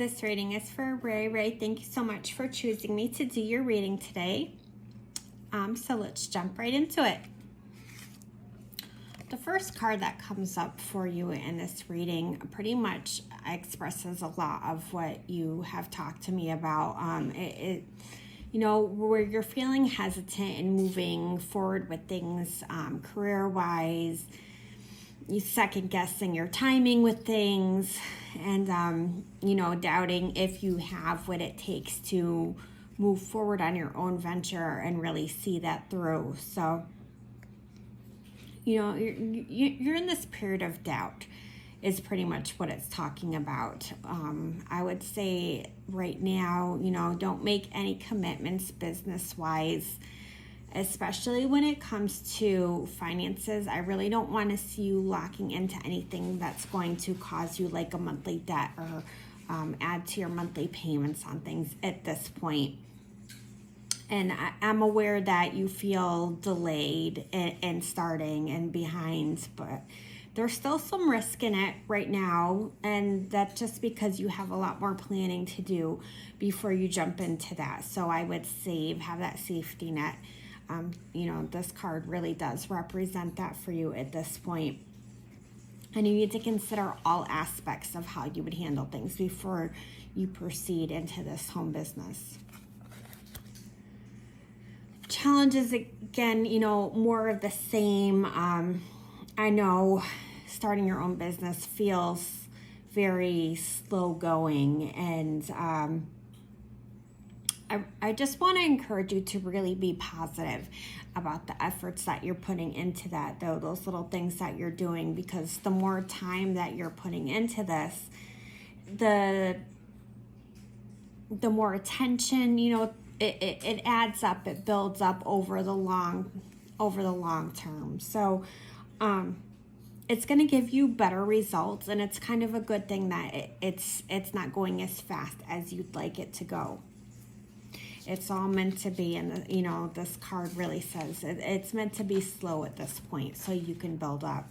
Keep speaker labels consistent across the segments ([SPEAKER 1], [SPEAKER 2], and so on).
[SPEAKER 1] This reading is for Ray. Ray, thank you so much for choosing me to do your reading today. So let's jump right into it. The first card that comes up for you in this reading pretty much expresses a lot of what you have talked to me about. Where you're feeling hesitant and moving forward with things career-wise, you second guessing your timing with things, and doubting if you have what it takes to move forward on your own venture and really see that through. So you're in this period of doubt is pretty much what it's talking about. I would say right now, don't make any commitments business-wise, especially when it comes to finances. I really don't want to see you locking into anything that's going to cause you like a monthly debt or add to your monthly payments on things at this point. And I'm aware that you feel delayed in starting and behind, but there's still some risk in it right now, and that's just because you have a lot more planning to do before you jump into that. So I would have that safety net. This card really does represent that for you at this point. And you need to consider all aspects of how you would handle things before you proceed into this home business. Challenges, again, more of the same. I know starting your own business feels very slow going, and I just want to encourage you to really be positive about the efforts that you're putting into that, though, those little things that you're doing, because the more time that you're putting into this, the more attention, it adds up, it builds up over the long term. So it's going to give you better results, and it's kind of a good thing that it's not going as fast as you'd like it to go. It's all meant to be, and this card really says it's meant to be slow at this point so you can build up.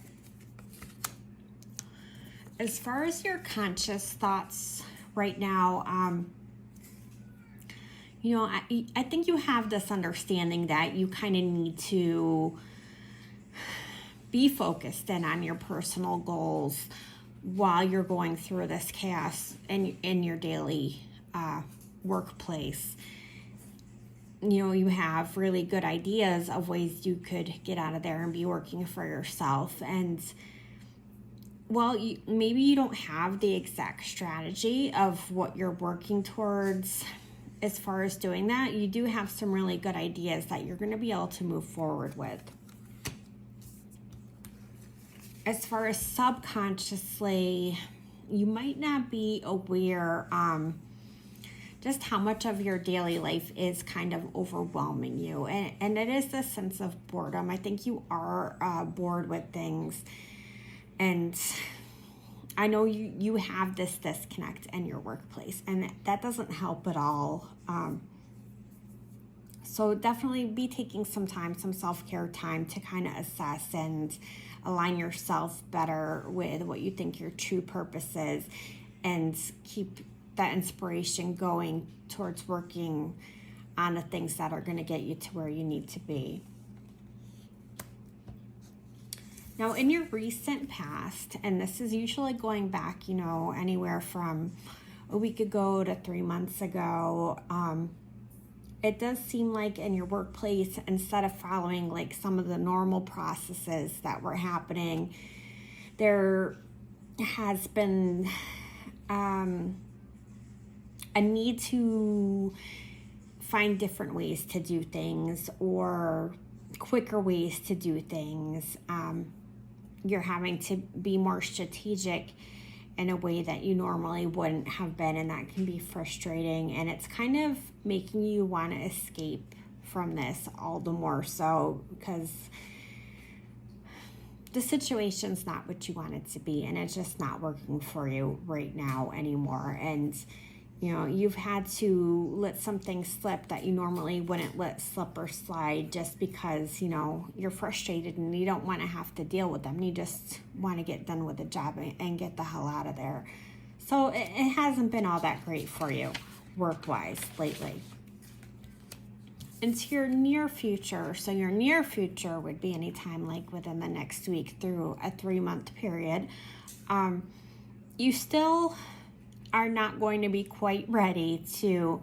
[SPEAKER 1] As far as your conscious thoughts right now, I think you have this understanding that you kind of need to be focused in on your personal goals while you're going through this chaos in your daily workplace. You have really good ideas of ways you could get out of there and be working for yourself. And maybe you don't have the exact strategy of what you're working towards as far as doing that. You do have some really good ideas that you're going to be able to move forward with. As far as subconsciously, you might not be aware just how much of your daily life is kind of overwhelming you. And it is this sense of boredom. I think you are bored with things. And I know you have this disconnect in your workplace, and that doesn't help at all. So definitely be taking some self-care time to kind of assess and align yourself better with what you think your true purpose is, and keep that inspiration going towards working on the things that are going to get you to where you need to be. Now, in your recent past, and this is usually going back, anywhere from a week ago to 3 months ago, it does seem like in your workplace, instead of following like some of the normal processes that were happening, there has been a need to find different ways to do things, or quicker ways to do things. You're having to be more strategic in a way that you normally wouldn't have been, and that can be frustrating, and it's kind of making you want to escape from this all the more so, because the situation's not what you want it to be, and it's just not working for you right now anymore. And you've had to let some things slip that you normally wouldn't let slip or slide, just because, you're frustrated and you don't want to have to deal with them. You just want to get done with the job and get the hell out of there. So it hasn't been all that great for you work-wise lately. Into your near future, so your near future would be anytime like within the next week through a 3-month period. You still are not going to be quite ready to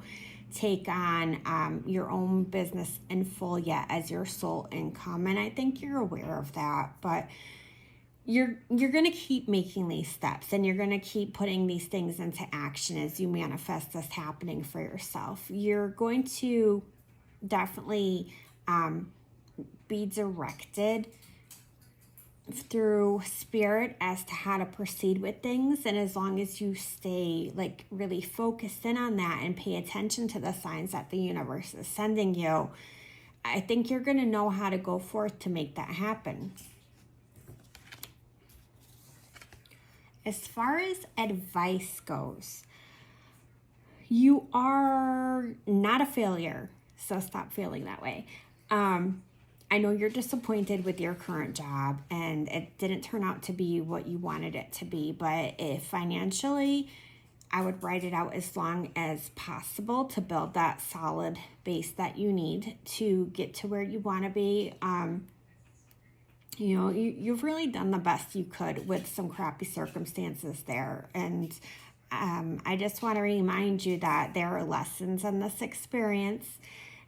[SPEAKER 1] take on your own business in full yet as your sole income, and I think you're aware of that, but you're going to keep making these steps, and you're going to keep putting these things into action as you manifest this happening for yourself. You're going to definitely be directed through spirit as to how to proceed with things, and as long as you stay like really focused in on that and pay attention to the signs that the universe is sending you, I think you're going to know how to go forth to make that happen. As far as advice goes, you are not a failure, so stop feeling that way. I know you're disappointed with your current job and it didn't turn out to be what you wanted it to be, but if financially, I would write it out as long as possible to build that solid base that you need to get to where you want to be. You've really done the best you could with some crappy circumstances there. And I just want to remind you that there are lessons in this experience,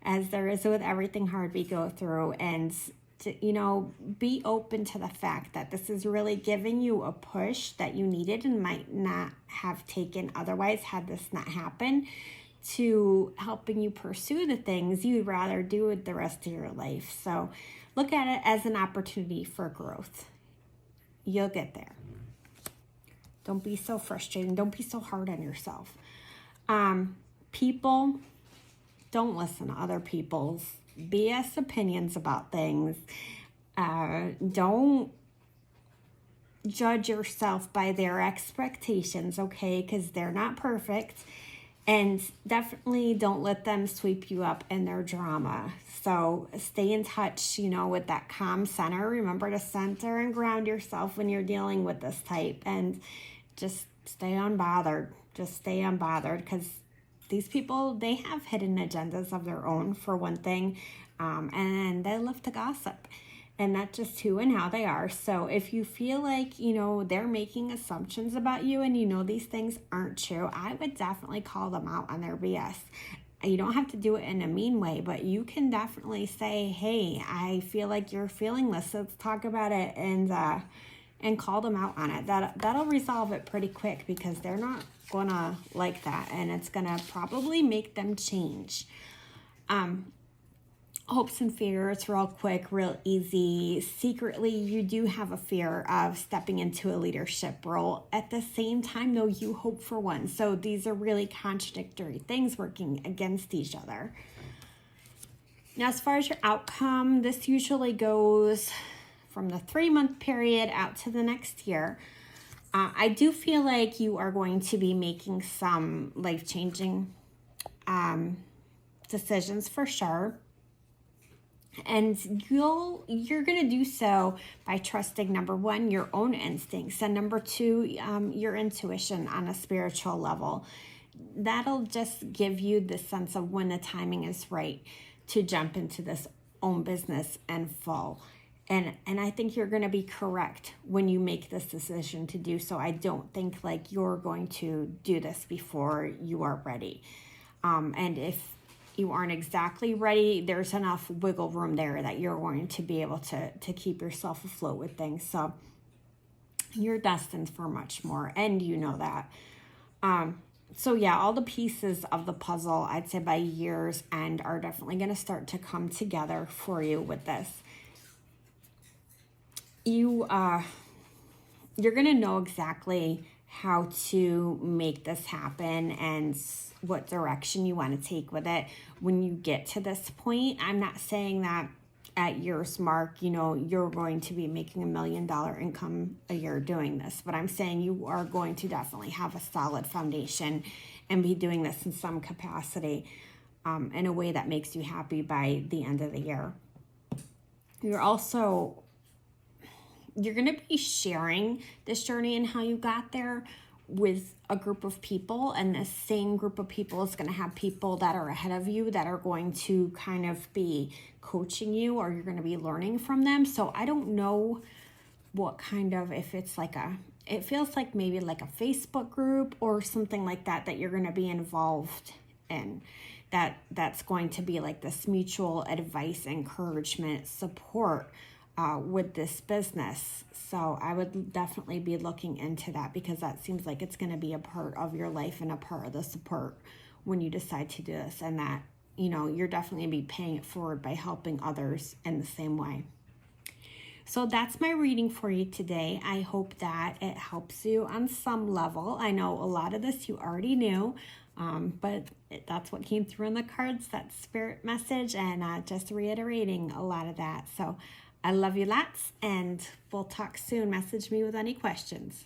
[SPEAKER 1] as there is with everything hard we go through. And to, be open to the fact that this is really giving you a push that you needed and might not have taken otherwise had this not happened, to helping you pursue the things you'd rather do with the rest of your life. So look at it as an opportunity for growth. You'll get there. Don't be so frustrated. Don't be so hard on yourself. People, don't listen to other people's BS opinions about things. Don't judge yourself by their expectations, okay? Because they're not perfect. And definitely don't let them sweep you up in their drama. So stay in touch, with that calm center. Remember to center and ground yourself when you're dealing with this type. And just stay unbothered. Just stay unbothered, because these people, they have hidden agendas of their own, for one thing. And they love to gossip. And that's just who and how they are. So if you feel like, they're making assumptions about you and these things aren't true, I would definitely call them out on their BS. You don't have to do it in a mean way, but you can definitely say, hey, I feel like you're feeling this. Let's talk about it, and call them out on it. That'll resolve it pretty quick, because they're not gonna like that, and it's gonna probably make them change. Hopes and fears, real quick, real easy. Secretly, you do have a fear of stepping into a leadership role. At the same time, though, you hope for one. So these are really contradictory things working against each other. Now, as far as your outcome, this usually goes from the 3-month period out to the next year. I do feel like you are going to be making some life-changing decisions for sure. And you're going to do so by trusting, number one, your own instincts, and number two, your intuition on a spiritual level. That'll just give you the sense of when the timing is right to jump into this own business in full. And I think you're going to be correct when you make this decision to do so. I don't think like you're going to do this before you are ready. And if you aren't exactly ready, there's enough wiggle room there that you're going to be able to keep yourself afloat with things. So you're destined for much more, and you know that. So yeah, all the pieces of the puzzle, I'd say by year's end, are definitely going to start to come together for you with this. You're going to know exactly how to make this happen and what direction you want to take with it when you get to this point. I'm not saying that at year's mark, you're going to be making $1 million income a year doing this, but I'm saying you are going to definitely have a solid foundation and be doing this in some capacity, in a way that makes you happy by the end of the year. You're going to be sharing this journey and how you got there with a group of people, and the same group of people is going to have people that are ahead of you that are going to kind of be coaching you, or you're going to be learning from them. So I don't know what kind of, if it's like it feels like maybe like a Facebook group or something like that you're going to be involved in, that's going to be like this mutual advice, encouragement, support with this business. So I would definitely be looking into that, because that seems like it's going to be a part of your life and a part of the support when you decide to do this, and that, you know, you're definitely going to be paying it forward by helping others in the same way. So that's my reading for you today. I hope that it helps you on some level. I know a lot of this you already knew, but that's what came through in the cards, that spirit message, and just reiterating a lot of that. So I love you lots, and we'll talk soon. Message me with any questions.